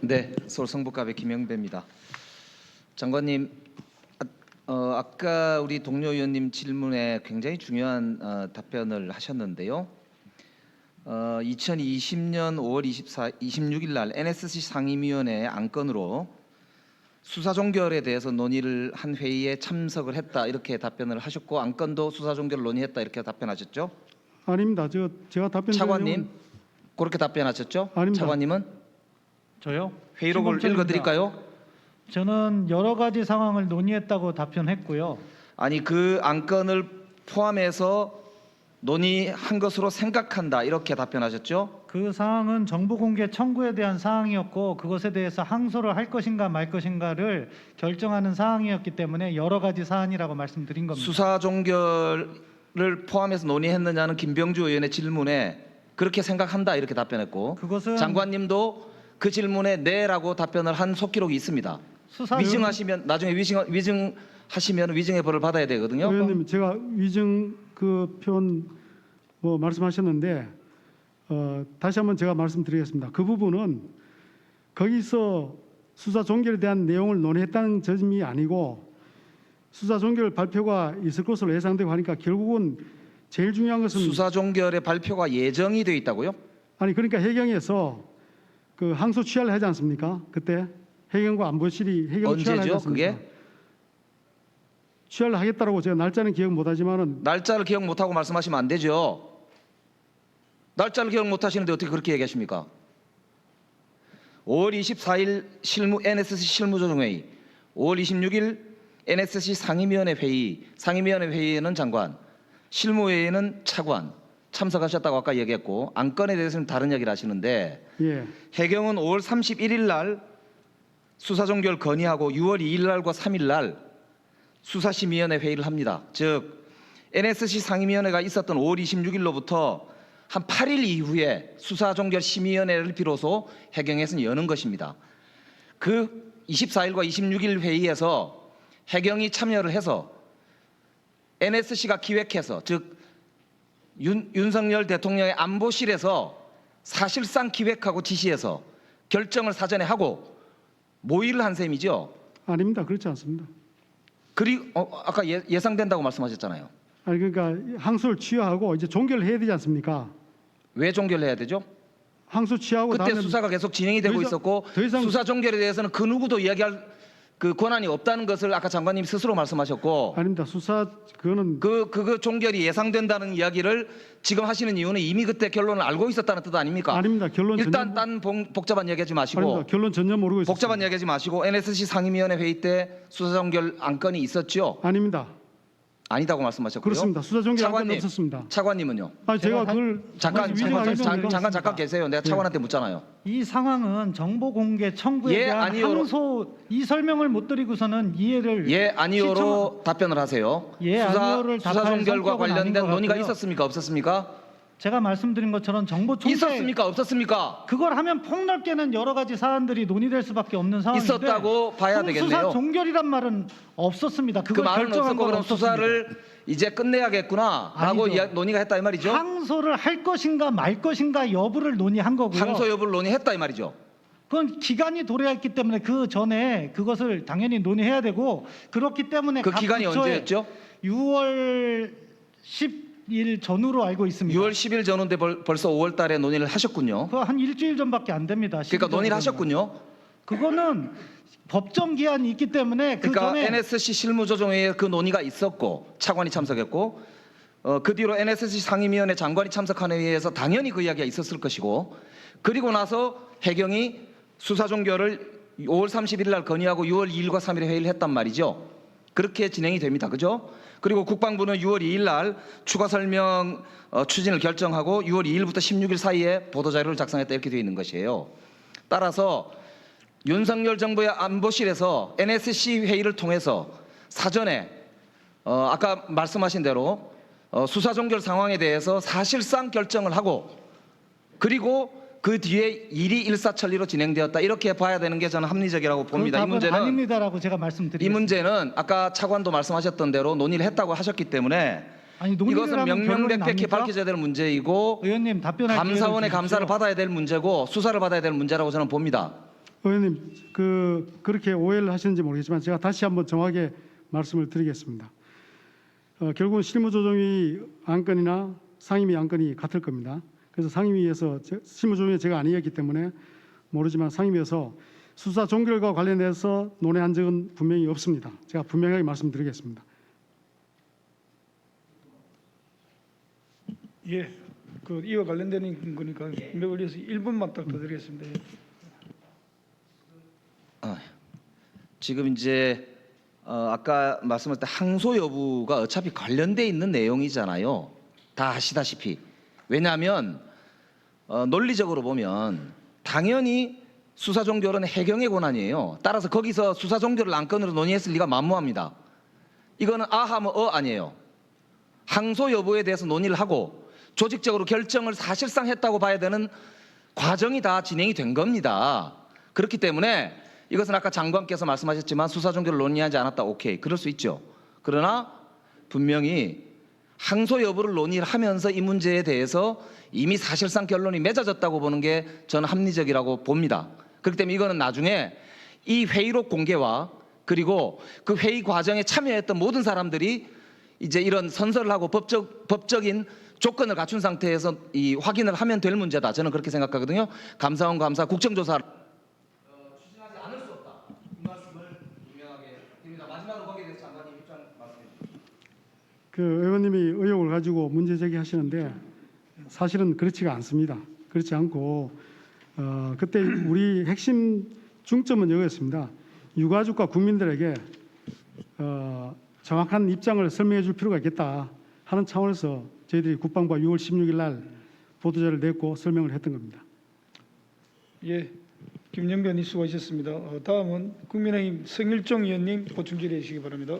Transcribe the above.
네, 서울 성북갑의 김영배입니다. 장관님, 아까 우리 동료 의원님 질문에 굉장히 중요한 답변을 하셨는데요. 2020년 5월 26일 날 NSC 상임위원회 안건으로 수사 종결에 대해서 논의를 한 회의에 참석을 했다 이렇게 답변을 하셨고 안건도 수사 종결을 논의했다 이렇게 답변하셨죠? 아닙니다. 제가 답변 차관님 그렇게 답변하셨죠? 아닙니다. 차관님은 저요? 회의록을 읽어드릴까요? 저는 여러 가지 상황을 논의했다고 답변했고요. 아니 그 안건을 포함해서 논의한 것으로 생각한다 이렇게 답변하셨죠? 그 사항은 정보 공개 청구에 대한 사항이었고 그것에 대해서 항소를 할 것인가 말 것인가를 결정하는 사항이었기 때문에 여러 가지 사안이라고 말씀드린 겁니다. 수사 종결을 포함해서 논의했느냐는 김병주 의원의 질문에 그렇게 생각한다 이렇게 답변했고 그것은 장관님도 그 질문에 네라고 답변을 한 속기록이 있습니다. 수사 위증하시면 나중에 위증하시면 위증의 벌을 받아야 되거든요. 의원님, 제가 위증 그 표현 말씀하셨는데 다시 한번 제가 말씀드리겠습니다. 그 부분은 거기서 수사 종결에 대한 내용을 논의했다는 점이 아니고 수사 종결 발표가 있을 것으로 예상되고 하니까 결국은 제일 중요한 것은 수사 종결의 발표가 예정이 돼 있다고요? 아니 그러니까 해경에서 그 항소 취하를 하지 않습니까? 그때 해경과 안보실이 해경 취하를 하지 언제죠? 않습니까? 그게 취하를 하겠다라고 제가 날짜는 기억 못하지만은 날짜를 기억 못하고 말씀하시면 안 되죠. 날짜를 기억 못하시는데 어떻게 그렇게 얘기하십니까? 5월 24일 NSC 실무조정회의, 5월 26일 NSC 상임위원회 회의, 상임위원회 회의에는 장관, 실무회의에는 차관 참석하셨다고 아까 얘기했고 안건에 대해서는 다른 얘기를 하시는데 예. 해경은 5월 31일 날 수사 종결 건의하고 6월 2일 날과 3일 날 수사심의위원회 회의를 합니다. 즉 NSC 상임위원회가 있었던 5월 26일로부터 한 8일 이후에 수사종결심의위원회를 비로소 해경에서는 여는 것입니다. 그 24일과 26일 회의에서 해경이 참여를 해서 NSC가 기획해서 즉 윤석열 대통령의 안보실에서 사실상 기획하고 지시해서 결정을 사전에 하고 모의를 한 셈이죠. 아닙니다. 그렇지 않습니다. 그리고 아까 예상된다고 말씀하셨잖아요. 아니 그러니까 항소를 취하하고 이제 종결을 해야 되지 않습니까? 왜 종결해야 되죠? 항소 취하고 그때 다음에 수사가 계속 진행이 되고 더 이상- 있었고 더 이상- 수사 종결에 대해서는 그 누구도 이야기할 그 권한이 없다는 것을 아까 장관님 스스로 말씀하셨고 아닙니다. 수사 그거는 그 종결이 예상된다는 이야기를 지금 하시는 이유는 이미 그때 결론을 알고 있었다는 뜻 아닙니까? 아닙니다. 결론 일단 전혀 복잡한 얘기하지 마시고 아닙니다. 결론 전혀 모르고 있습니다. 복잡한 얘기하지 마시고 NSC 상임위원회 회의 때 수사 종결 안건이 있었죠? 아닙니다. 아니다고 말씀하셨고요. 그렇습니다. 수사 종결 안건 차관님, 없었습니다. 차관님은요? 아니 제가 제가 그걸 잠깐 위증하겠습니까? 잠깐 계세요. 내가 차관한테 묻잖아요. 이 상황은 정보 공개 청구에 예, 대한 아니요로- 항소 이 설명을 못 드리고서는 이해를 예, 아니요로 답변을 하세요. 예, 아니요를 수사 답할 종결과 성격은 아닌 관련된 것 논의가 같고요. 있었습니까? 없었습니까? 제가 말씀드린 것처럼 정보 총재 있었습니까? 없었습니까? 그걸 하면 폭넓게는 여러 가지 사안들이 논의될 수밖에 없는 상황인데 있었다고 봐야 그럼 되겠네요. 수사 종결이란 말은 없었습니다. 그 그걸 말은 결정한 없었고 건 그럼 없었습니다. 수사를 이제 끝내야겠구나라고 아니죠. 논의가 했다 이 말이죠. 항소를 할 것인가 말 것인가 여부를 논의한 거고요. 항소 여부를 논의했다 이 말이죠. 그건 기간이 도래했기 때문에 그 전에 그것을 당연히 논의해야 되고 그렇기 때문에 그 각 기간이 부처에 언제였죠? 6월 10일 전후로 알고 있습니다. 6월 10일 전후인데 벌써 5월 달에 논의를 하셨군요. 그거 한 일주일 전밖에 안 됩니다. 그러니까 10일 논의를 전후면. 하셨군요. 그거는 법정 기한이 있기 때문에 그 그러니까 전에 NSC 실무조정회의에 그 논의가 있었고 차관이 참석했고 그 뒤로 NSC 상임위원회 장관이 참석한 회의에서 당연히 그 이야기가 있었을 것이고 그리고 나서 해경이 수사 종결을 5월 30일 날 건의하고 6월 2일과 3일에 회의를 했단 말이죠. 그렇게 진행이 됩니다. 그죠? 그리고 국방부는 6월 2일 날 추가 설명 추진을 결정하고 6월 2일부터 16일 사이에 보도자료를 작성했다 이렇게 되어 있는 것이에요. 따라서 윤석열 정부의 안보실에서 NSC 회의를 통해서 사전에 아까 말씀하신 대로 수사 종결 상황에 대해서 사실상 결정을 하고 그리고 그 뒤에 일이 일사천리로 진행되었다 이렇게 봐야 되는 게 저는 합리적이라고 봅니다. 그 이 답은 문제는 아닙니다라고 제가 말씀드리겠습니다. 이 문제는 아까 차관도 말씀하셨던 대로 논의를 했다고 하셨기 때문에 아니, 논의를 이것은 하면 결론이 명명백백히 납니까? 밝혀져야 될 문제이고 의원님 답변할 감사원의 기회를 주십시오. 감사를 받아야 될 문제고 수사를 받아야 될 문제라고 저는 봅니다. 의원님 그렇게 오해를 하시는지 모르겠지만 제가 다시 한번 정확하게 말씀을 드리겠습니다. 결국은 실무조정위 안건이나 상임위 안건이 같을 겁니다. 그래서 상임위에서 실무조정위 제가 아니었기 때문에 모르지만 상임위에서 수사 종결과 관련해서 논의한 적은 분명히 없습니다. 제가 분명하게 말씀드리겠습니다. 예, 이와 관련되는 거니까 매 올려서 1분만 딱 더 드리겠습니다. 예. 지금 이제 아까 말씀하신 항소 여부가 어차피 관련돼 있는 내용이잖아요. 다 아시다시피. 왜냐하면 논리적으로 보면 당연히 수사 종결은 해경의 권한이에요. 따라서 거기서 수사 종결을 안건으로 논의했을 리가 만무합니다. 이거는 하면 아니에요. 항소 여부에 대해서 논의를 하고 조직적으로 결정을 사실상 했다고 봐야 되는 과정이 다 진행이 된 겁니다. 그렇기 때문에 이것은 아까 장관께서 말씀하셨지만 수사 종결을 논의하지 않았다. 오케이. 그럴 수 있죠. 그러나 분명히 항소 여부를 논의를 하면서 이 문제에 대해서 이미 사실상 결론이 맺어졌다고 보는 게 저는 합리적이라고 봅니다. 그렇기 때문에 이거는 나중에 이 회의록 공개와 그리고 그 회의 과정에 참여했던 모든 사람들이 이제 이런 선서를 하고 법적인 조건을 갖춘 상태에서 이 확인을 하면 될 문제다. 저는 그렇게 생각하거든요. 감사원 감사 국정조사 추진하지 않을 수 없다. 이 말씀을 분명하게 드립니다. 마지막으로 거기에 대해서 장관님 입장 말씀해 주십시오. 의원님이 의혹을 가지고 문제 제기하시는데 사실은 그렇지가 않습니다. 그렇지 않고 그때 우리 핵심 중점은 여기였습니다. 유가족과 국민들에게 정확한 입장을 설명해 줄 필요가 있겠다 하는 차원에서 저희들이 국방부가 6월 16일 날 보도자를 냈고 설명을 했던 겁니다. 예, 김영변 의 수고하셨습니다. 다음은 국민의힘 성일종 의원님 보충 질의해 주시기 바랍니다.